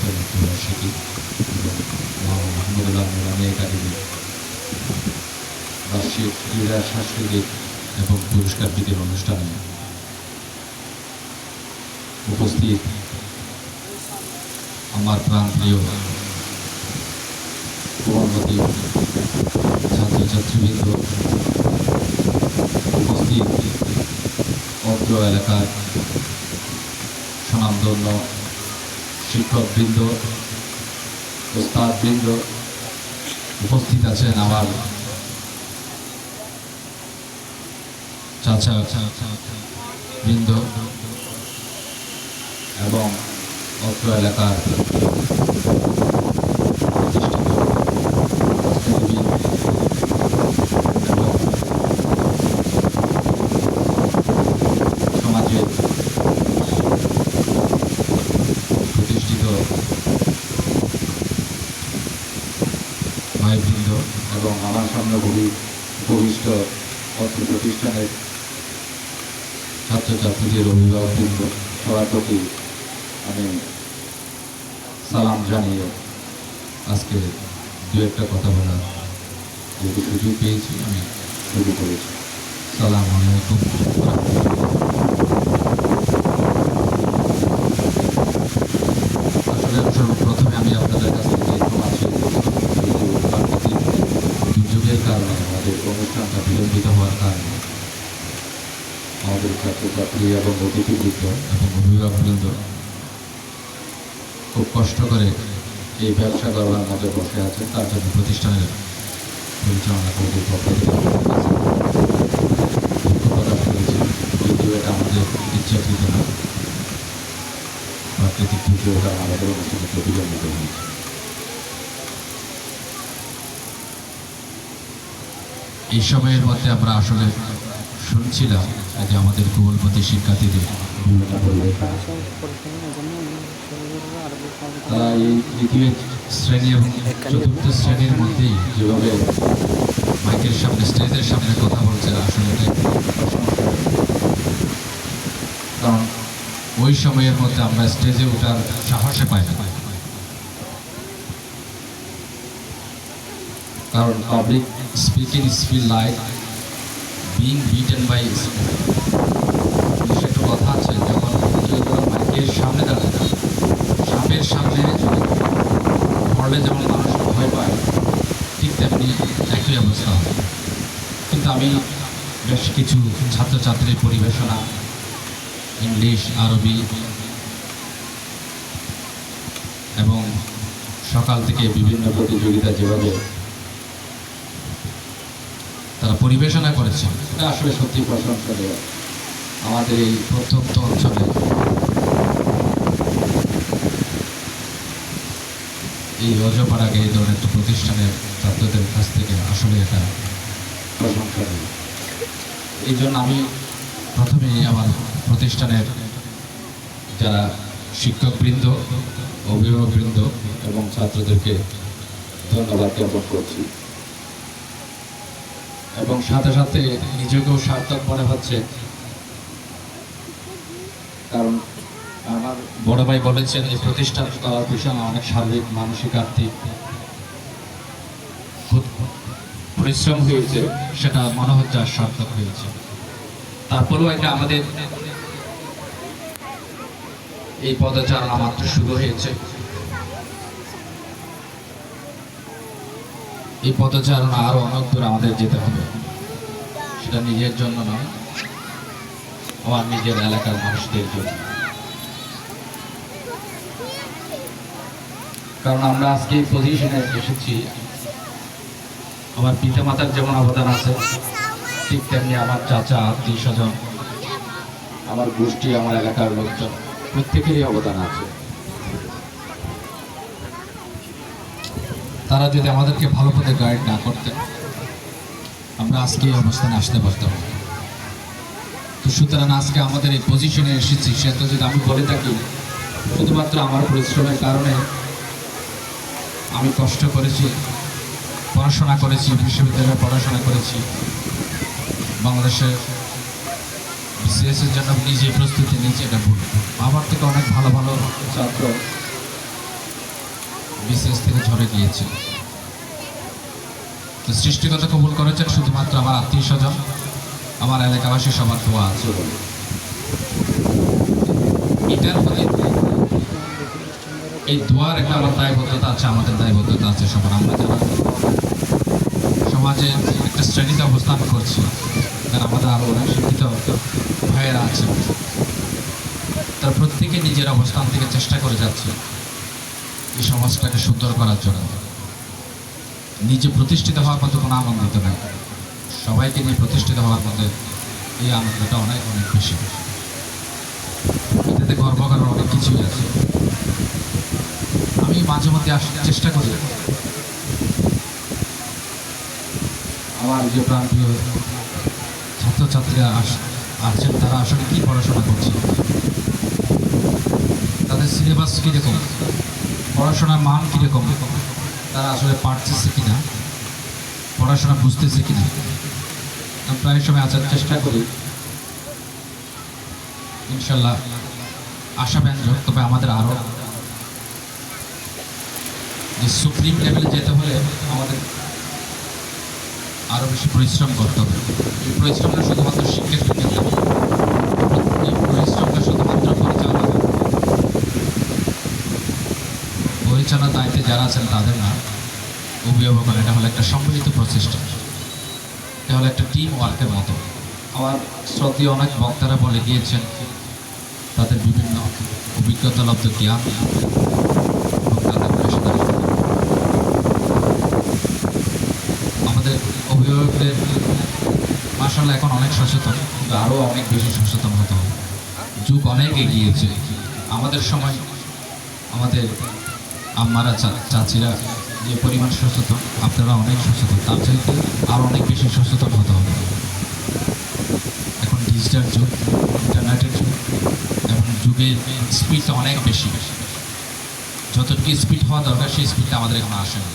বর্ষবার্ষিকী এবং মাহমুদুল্লাহ নুরানী একাডেমি বার্ষিক ক্রীড়া সাংস্কৃতিক এবং পুরস্কার বিতরণ অনুষ্ঠানে উপস্থিত আমার প্রাণপ্রিয় কোমলমতি ছাত্রছাত্রীবৃন্দ, উপস্থিত অত্র এলাকার স্বনামধন্য শিক্ষকবৃন্দ, ওস্তাদবৃন্দ, উপস্থিত আছেন আমার চাচা বৃন্দ এবং অত্র এলাকার এবং সমাজের প্রতিষ্ঠিত ভাইবৃন্দ এবং আমার সামনে খুবই উপবিষ্ট অত্র প্রতিষ্ঠানের ছাত্রছাত্রীদের অভিভাবকবৃন্দ, সবার প্রতি আমি সালাম জানিয়ে আজকে দু একটা কথা বলার যেহেতু সুযোগ পেয়েছি আমি শুরু করেছি। সালাম আলাইকুম। আসলে সর্বপ্রথমে আমি আপনাদের কাছ থেকে ক্ষমা চেয়ে প্রাকৃতিক দুর্যোগের কারণে আমাদের অনুষ্ঠানটা বিলম্বিত হওয়ার কারণে আমাদের ছাত্রছাত্রী এবং অতিথিবৃন্দ এবং অভিভাবকবৃন্দ খুব কষ্ট করে এই ব্যবসা করবার মধ্যে বসে আছে, তার জন্য প্রতিষ্ঠানের পরিচালনা কমিটির পক্ষ থেকে দুঃখ প্রকাশ করেছি। যদিও এটা আমাদের ইচ্ছাকৃত না, প্রাকৃতিক দুর্যোগটা আমাদের অনুষ্ঠানে প্রতিবন্ধিত হয়েছে। এই সময়ের মধ্যে আমরা আসলে শুনছিলাম যে আমাদের কোমলমতি শিক্ষার্থীদের বিভিন্ন পরিবেশনা, তারা এই তৃতীয় শ্রেণী এবং চতুর্থ শ্রেণীর মধ্যেই যেভাবে মাইকের সামনে স্টেজের সামনে কথা বলছে, আসলে কারণ ওই সময়ের মধ্যে আমরা স্টেজে ওঠার সাহসে পাই না, কারণ public speaking is feel like being beaten by একটা কথা আছে, যখন মাইকের সামনে দাঁড়ায় সাপের সামনে পড়লে যেমন মানুষ ভয় পায়, ঠিক তেমনি একই অবস্থা হয়। কিন্তু আমি বেশ কিছু ছাত্রছাত্রীর পরিবেশনা ইংলিশ, আরবি এবং সকাল থেকে বিভিন্ন প্রতিযোগিতা যেভাবে তারা পরিবেশনা করেছে, এটা আসলে সত্যি প্রশংসনীয়। আমাদের এই প্রত্যন্ত অঞ্চলে এই অজপাড়াকে এই ধরনের একটা প্রতিষ্ঠানের ছাত্রদের কাছ থেকে আসলে এটা প্রশংসনীয়। এই জন্য আমি প্রথমেই আমার প্রতিষ্ঠানের যারা শিক্ষকবৃন্দ, অভিভাবকবৃন্দ এবং ছাত্রদেরকে ধন্যবাদ জ্ঞাপন করছি এবং সাথে সাথে নিজেকেও সার্থক মনে হচ্ছে, কারণ আমার বড় ভাই বলেছেন এই প্রতিষ্ঠান করার পিছনে অনেক শারীরিক, মানসিক, আর্থিক পরিশ্রম হয়েছে, সেটা মনে হচ্ছে আর সার্থক হয়েছে। তারপরেও এটা আমাদের এই পদচারণা মাত্র শুরু হয়েছে। এই পদচারণা আরো অনেক দূর আমাদের যেতে হবে, সেটা নিজের জন্য নয়, আমার নিজের এলাকার মানুষদের জন্য। কারণ আমরা আজকে এই পজিশনে এসেছি, আমার পিতামাতার যেমন অবদান আছে, ঠিক তেমনি আমার চাচা, আত্মীয় স্বজন, আমার গোষ্ঠী, আমার এলাকার লোকজন, প্রত্যেকেরই অবদান আছে। তারা যদি আমাদেরকে ভালো পথে গাইড না করতেন, আমরা আজকে এই অবস্থানে আসতে পারতাম না। তো সুতরাং আজকে আমাদের এই পজিশনে এসেছি, সেটা যদি আমি বলে থাকি শুধুমাত্র আমার পরিশ্রমের কারণে, আমি কষ্ট করেছি, পড়াশোনা করেছি, বিশ্ববিদ্যালয়ে পড়াশোনা করেছি, বাংলাদেশের বিসিএসের জন্য নিজে প্রস্তুতি নিয়েছি, এটা ভুল। আমার থেকে অনেক ভালো ভালো ছাত্র বিসিএস থেকে ঝরে গিয়েছে। তো সৃষ্টিকর্তা কবুল করেছেন শুধুমাত্র আমার আত্মীয় স্বজন, আমার এলাকাবাসী সবার দোয়া আছে। এটার ফলে এই দোয়ার একটা আমার দায়বদ্ধতা আছে, আমাদের দায়বদ্ধতা আছে সবার। আমরা যারা সমাজে একটা শ্রেণীতে অবস্থান করছি, তারা আমাদের আরও অনেক শিক্ষিত ভাইয়েরা আছে, তারা প্রত্যেকে নিজের অবস্থান থেকে চেষ্টা করে যাচ্ছে এই সমাজটাকে সুন্দর করার জন্য। নিজে প্রতিষ্ঠিত হওয়ার মতো কোনো আনন্দিত নাই, সবাইকে নিয়ে প্রতিষ্ঠিত হওয়ার মধ্যে এই আনন্দটা অনেক অনেক বেশি। এটাতে গর্ব করার অনেক কিছুই আছে। আমি মাঝে মধ্যে চেষ্টা করি আমার যে প্রান্তীয় ছাত্রছাত্রীরা আছেন, তারা আসলে কী পড়াশোনা করছে, তাদের সিলেবাস কীরকম, পড়াশোনার মান কীরকম, তারা আসলে পারতেছে কিনা, পড়াশোনা বুঝতেছে কিনা। আমি প্রায় সময় আসার চেষ্টা করি, ইনশাল্লাহ আশাব্যঞ্জক। তবে আমাদের আরও যে সুপ্রিম লেভেলে যেতে হলে আমাদের আরও বেশি পরিশ্রম করতে হবে। এই পরিশ্রমটা শুধুমাত্র শিক্ষার্থীদের না, এই পরিশ্রমটা শুধুমাত্র পরিচালনার দায়িত্বে যারা আছেন তাদের না, অভিভাবকরা। এটা হলো একটা সম্মিলিত প্রচেষ্টা, এটা হলো একটা টিম ওয়ার্কের মতো। আমার শ্রদ্ধেয় অনেক বক্তারা বলে গিয়েছেন তাদের বিভিন্ন অভিজ্ঞতালব্ধ জ্ঞান এবং তাদের পেশাদারি। আমাদের অভিভাবকদের মাশাআল্লাহ এখন অনেক সচেতন, কিন্তু আরও অনেক বেশি সচেতন হতে হবে। যুগ অনেক এগিয়েছে। আমাদের সময় আমাদের আম্মারা চাচিরা যে পরিমাণ সচেতন, আপনারা অনেক সচেতন, তার চাইতে আরও অনেক বেশি সচেতন হতে হবে। এখন ডিজিটাল যুগ, ইন্টারনেটের যুগ, এবং যুগের স্পিডটা অনেক বেশি। যতটুকু স্পিড হওয়া দরকার সেই স্পিডটা আমাদের এখন আসে না।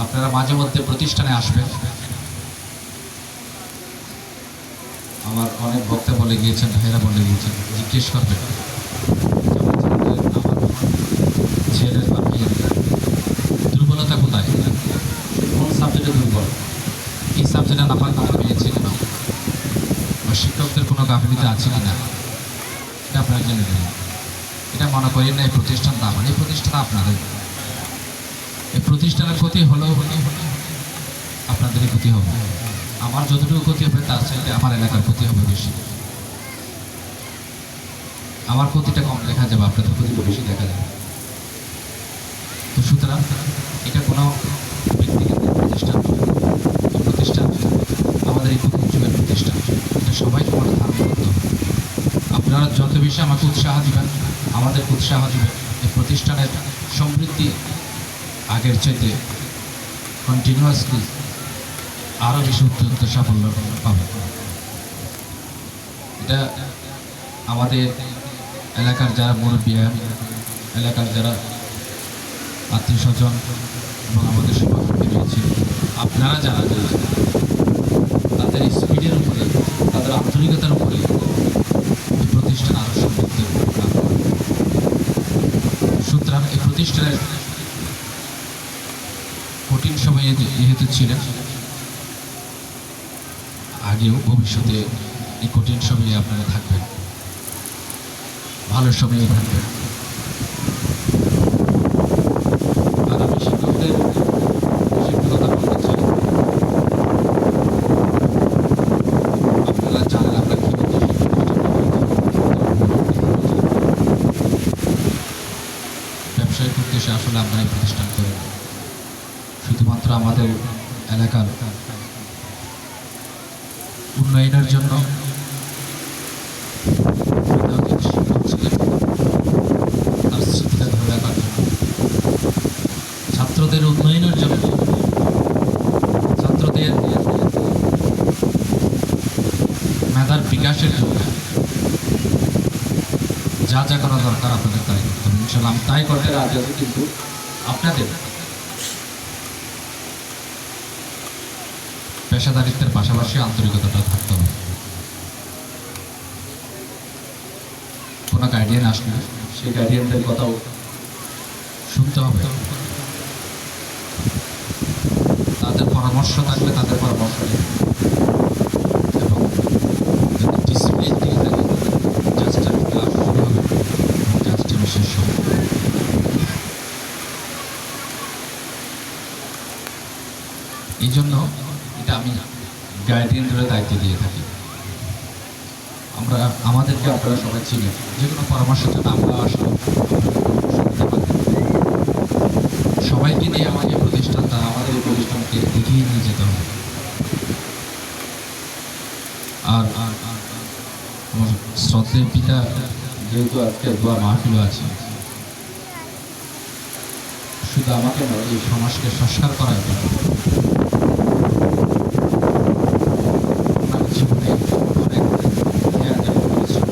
আপনারা মাঝে মধ্যে প্রতিষ্ঠানে আসবেন। আমার অনেক বক্তা বলে গিয়েছেন, ভাইয়েরা বলে গিয়েছেন, জিজ্ঞেস করবেন ছেলের বা মেয়ের দুর্বলতা কোথায়, কোন সাবজেক্টে দুর্বল, এই সাবজেক্টে নাম্বার কম পেয়েছে কিনা, বা শিক্ষকদের কোনো গাফিলতি আছে কিনা, এটা আপনারা জেনে নেবেন। এটা মনে করেন না এই প্রতিষ্ঠান না, মানে এই প্রতিষ্ঠান আপনাদের। এই প্রতিষ্ঠানের ক্ষতি হলেও আপনাদেরই ক্ষতি হবে। আমার যতটুকু ক্ষতি হবে তার চাইতে আমার এলাকার ক্ষতি হবে বেশি। আমার ক্ষতিটা কম দেখা যাবে, আপনাদের ক্ষতিটা বেশি দেখা যাবে। তো সুতরাং এটা কোনো ব্যক্তিগত প্রতিষ্ঠান, এই প্রতিষ্ঠান আমাদের এই নতুন যুগের প্রতিষ্ঠান, এটা সবাই সমাধান করতে হবে। আপনারা যত বেশি আমাকে উৎসাহ দেবেন, আমাদেরকে উৎসাহ দেবেন, এই প্রতিষ্ঠানের সমৃদ্ধি আগের চাইতে কন্টিনিউয়াসলি আরও বেশি উত্তরোত্ত সাফল্য পাবে। এটা আমাদের এলাকার যারা মুরব্বী, এলাকার যারা আত্মীয় স্বজন এবং আমাদের সভাপতি রয়েছে, আপনারা যারা রয়েছেন, তাদের স্পিডের উপরে, তাদের আন্তরিকতার উপরে এই প্রতিষ্ঠান আরও সমৃদ্ধ। সুতরাং এই প্রতিষ্ঠানের কঠিন সময়ে যেহেতু ছিলেন, আগেও ভবিষ্যতে এই কঠিন সময়ে আপনারা থাকবেন, ভালো সময়ে থাকবেন। আর আমি শিক্ষকদের শিক্ষকতা বলতে চাই, আপনারা জানেন আমরা কী ব্যবসায়িক উদ্দেশ্যে আসলে আমরা এই প্রতিষ্ঠান করি শুধুমাত্র আমাদের এলাকার উন্নয়নের জন্য। তার স্মৃতিটা ধরে রাখার জন্য, ছাত্রদের উন্নয়নের জন্য, ছাত্রদের মেধার বিকাশের জন্য যা যা করা দরকার আপনাদের তাই করতে হবে। ইনশাআল্লাহ আমি তাই করতে রাজি আছি, কিন্তু আপনাদের পেশাদারিত্বের পাশাপাশি আন্তরিকতাটা থাকতে হবে। কোনো গার্ডিয়ান আসলে সেই গার্ডিয়ানদের কথাও শুনতে হবে। পরামর্শ থাকলে তাদের পরামর্শ নেবেন এবং যদি ডিসিপ্লিন দিয়ে থাকে জাস্ট ক্লাস শুরু হবে এবং জাস্ট শেষ হবে। এই জন্য এটা আমি গাইডেন্সের দায়িত্ব দিয়ে থাকি। আমরা আমাদেরকে আপনারা সবাই চিনেন, যে কোনো পরামর্শের জন্য আমরা আসলে সবাইকে নিয়ে আমাকে প্রতিষ্ঠানটা আমাদের এই প্রতিষ্ঠানকে এগিয়ে নিয়ে যেতে হবে। আর আমার শ্রদ্ধেয় পিতা যেহেতু আজকে দোয়া মাহফিলও আছে, শুধু আমাকে নয় এই সমাজকে সংস্কার করার জন্য ওনার জীবনে অনেক ত্যাগ এবং পরিশ্রম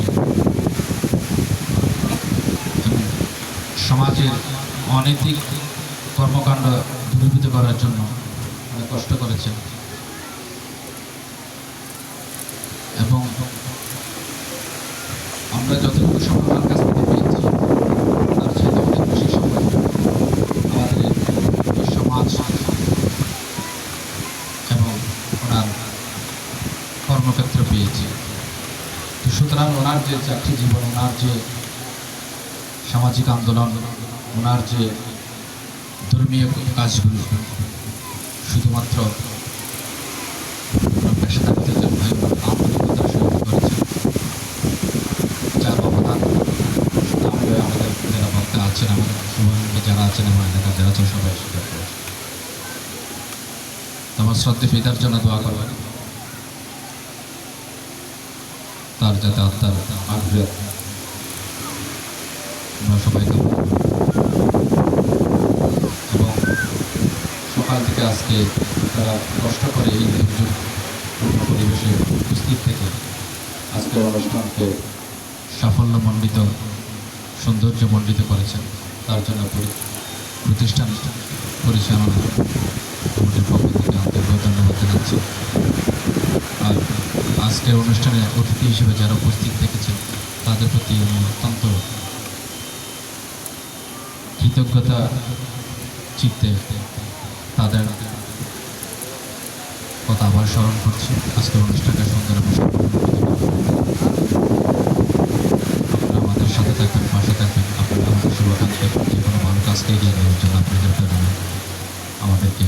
এবং সমাজের অনৈতিক কর্মকাণ্ড দূরীভূত করার জন্য অনেক কষ্ট করেছেন এবং আমরা যতটুকু সময় ওনার কাছ থেকে পেয়েছি তার চাইতে অনেক বেশি সময় আমাদের এই সমাজ এবং ওনার কর্মক্ষেত্রে পেয়েছি। তো সুতরাং ওনার যে চাকরি জীবন, ওনার যে সামাজিক আন্দোলন, ওনার যে ধর্মীয় কাজগুলো শুধুমাত্র পেশাদারিত্বের জন্য আন্তরিকতার সহিত করেছেন, যার অবদান শুধু আমরা আমাদের যারা বক্তা আছেন, আমাদের শুভাকাঙ্ক্ষী যারা আছেন এবং এলাকার যারা আছেন সবাই স্বীকার করেছেন। আমার শ্রদ্ধে পিতার জন্য দোয়া করবেন, তার যাতে আত্মার আগ্রহ আমরা সবাই এবং সকাল থেকে আজকে তারা কষ্ট করে এই দুর্যোগপূর্ণ পরিবেশে উপস্থিত থেকে আজকের অনুষ্ঠানকে সাফল্যমণ্ডিত সৌন্দর্যমণ্ডিত করেছেন, তার জন্য প্রতিষ্ঠান পরিচালনা কমিটির পক্ষ থেকে আন্তরিক ধন্যবাদ জানাচ্ছি। আর আজকের অনুষ্ঠানে অতিথি হিসেবে যারা উপস্থিত থেকেছেন তাদের প্রতি আমি অত্যন্ত কৃতজ্ঞতা চিত্তে তাদের কথা আবার স্মরণ করছি। আজকের অনুষ্ঠানটা সুন্দর এবং আপনারা আমাদের সাথে থাকবেন, পাশে থাকবেন, আপনারা আমাদের শুভাকাঙ্ক্ষী যে কোনো ভালো কাজকে এগিয়ে নেওয়ার জন্য আপনাদের আমাদেরকে